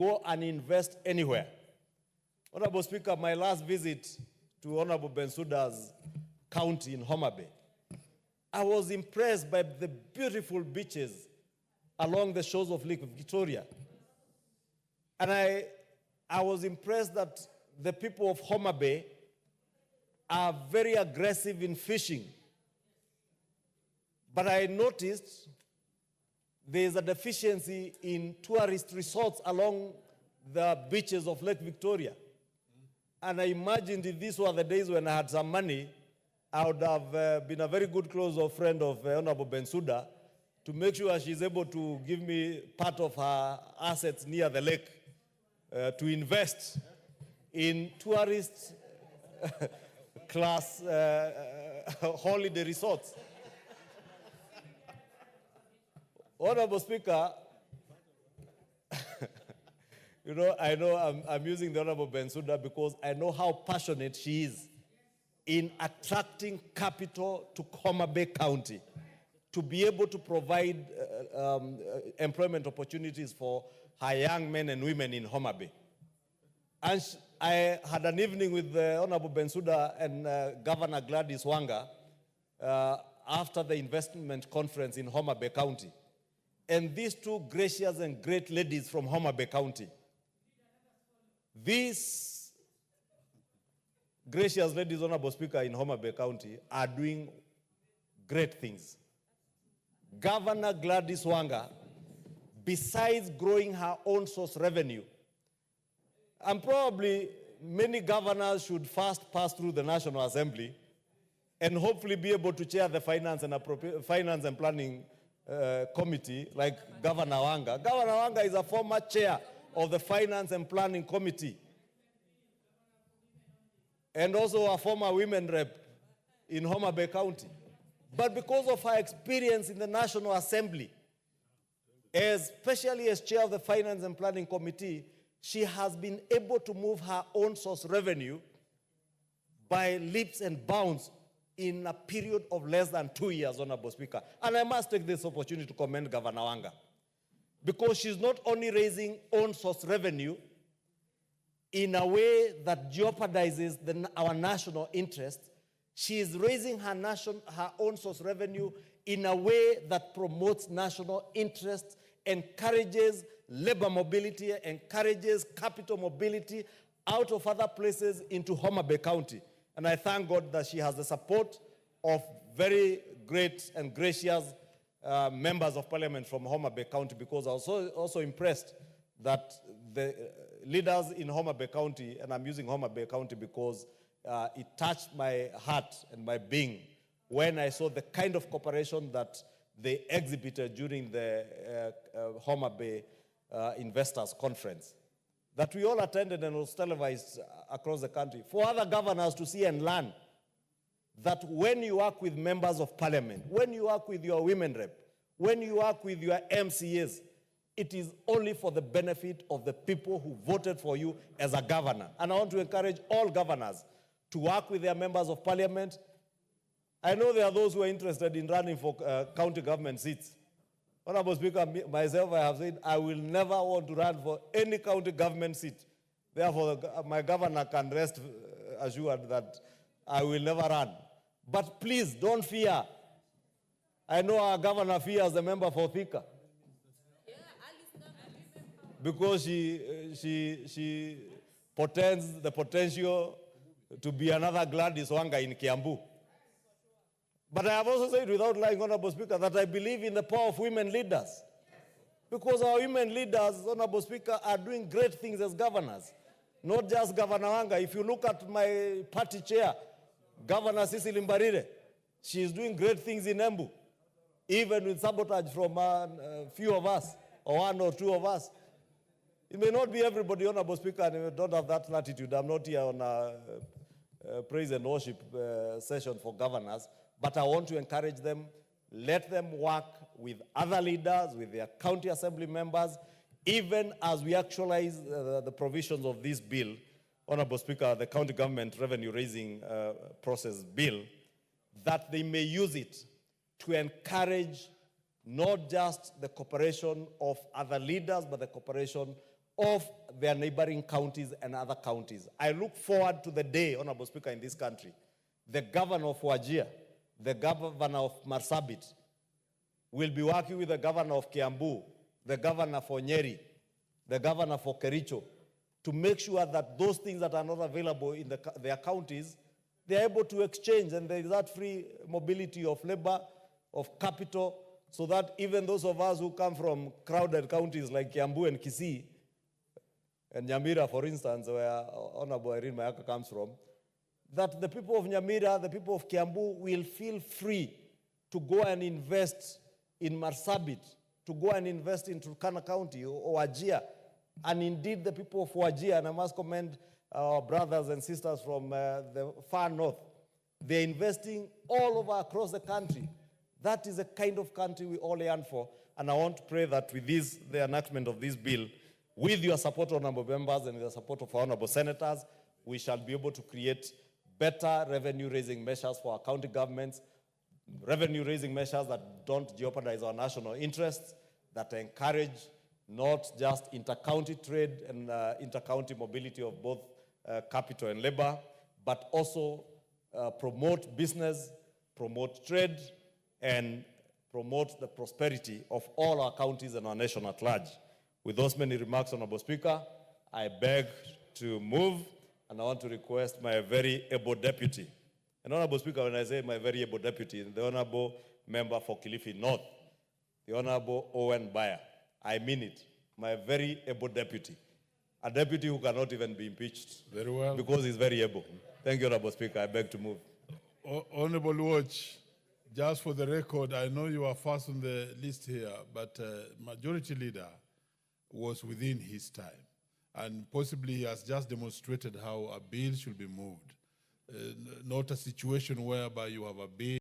go and invest anywhere. Honorable Speaker, my last visit to Honorable Bensouda's county in Homa Bay, I was impressed by the beautiful beaches along the shores of Lake Victoria. And I was impressed that the people of Homa Bay are very aggressive in fishing. But I noticed there's a deficiency in tourist resorts along the beaches of Lake Victoria. And I imagined if these were the days when I had some money, I would have been a very good close friend of Honorable Bensouda to make sure she's able to give me part of her assets near the lake to invest in tourist class holiday resorts. Honorable Speaker, you know, I know I'm using the Honorable Bensouda because I know how passionate she is in attracting capital to Homa Bay County to be able to provide employment opportunities for her young men and women in Homa Bay. And I had an evening with Honorable Bensouda and Governor GLADYS WANGA after the investment conference in Homa Bay County. And these two gracious and great ladies from Homa Bay County, these gracious ladies, Honorable Speaker, in Homa Bay County are doing great things. Governor GLADYS WANGA, besides growing her own source revenue, and probably many governors should first pass through the National Assembly and hopefully be able to chair the Finance and Planning Committee like Governor WANGA. Governor WANGA is a former chair of the Finance and Planning Committee and also a former women rep in Homa Bay County. But because of her experience in the National Assembly, especially as chair of the Finance and Planning Committee, she has been able to move her own source revenue by leaps and bounds in a period of less than 2 years, Honorable Speaker. And I must take this opportunity to commend Governor WANGA, because she's not only raising own source revenue in a way that jeopardizes our national interest, she is raising her own source revenue in a way that promotes national interest, encourages labor mobility, encourages capital mobility out of other places into Homa Bay County. And I thank God that she has the support of very great and gracious members of parliament from Homa Bay County, because I was also impressed that the leaders in Homa Bay County, and I'm using Homa Bay County because it touched my heart and my being when I saw the kind of cooperation that they exhibited during the Homa Bay Investors Conference that we all attended and was televised across the country, for other governors to see and learn that when you work with members of parliament, when you work with your women rep, when you work with your MCAs, it is only for the benefit of the people who voted for you as a governor. And I want to encourage all governors to work with their members of parliament. I know there are those who are interested in running for county government seats. Honorable Speaker, myself, I have said I will never want to run for any county government seat. Therefore, my governor can rest assured that I will never run. But please, don't fear. I know our governor fears the member for Thika, because she portends the potential to be another GLADYS WANGA in Kiambu. But I have also said, without lying, Honorable Speaker, that I believe in the power of women leaders. Because our women leaders, Honorable Speaker, are doing great things as governors. Not just Governor WANGA. If you look at my party chair, Governor Cecily Mbarire, she is doing great things in Embu, even with sabotage from a few of us, or one or two of us. It may not be everybody, Honorable Speaker, and we don't have that latitude. I'm not here on a praise and worship session for governors. But I want to encourage them, let them work with other leaders, with their county assembly members, even as we actualize the provisions of this bill, Honorable Speaker, the County Government Revenue Raising Process Bill, that they may use it to encourage not just the cooperation of other leaders, but the cooperation of their neighboring counties and other counties. I look forward to the day, Honorable Speaker, in this country, the governor of Wajir, the governor of Marsabit, will be working with the governor of Kiambu, the governor for Nyeri, the governor for Kericho, to make sure that those things that are not available in their counties, they are able to exchange, and there is that free mobility of labor, of capital, so that even those of us who come from crowded counties like Kiambu and Kisii, and Nyamira, for instance, where Honorable Irene Mayaka comes from, that the people of Nyamira, the people of Kiambu will feel free to go and invest in Marsabit, to go and invest in Turkana County or Wajir. And indeed, the people of Wajir, and I must commend our brothers and sisters from the far north, they're investing all over across the country. That is the kind of country we all yearn for. And I want to pray that with this, the enactment of this bill, with your support, honorable members, and with the support of our honorable senators, we shall be able to create better revenue-raising measures for our county governments, revenue-raising measures that don't jeopardize our national interests, that encourage not just inter-county trade and inter-county mobility of both capital and labor, but also promote business, promote trade, and promote the prosperity of all our counties and our nation at large. With those many remarks, Honorable Speaker, I beg to move, and I want to request my very able deputy. And Honorable Speaker, when I say my very able deputy, the Honorable Member for Kilifi North, the Honorable Owen Bayer, I mean it, my very able deputy. A deputy who cannot even be impeached. Very well. Because he's very able. Thank you, Honorable Speaker. I beg to move. Honorable Watch, just for the record, I know you are first on the list here, but Majority Leader was within his time. And possibly he has just demonstrated how a bill should be moved. Not a situation whereby you have a bill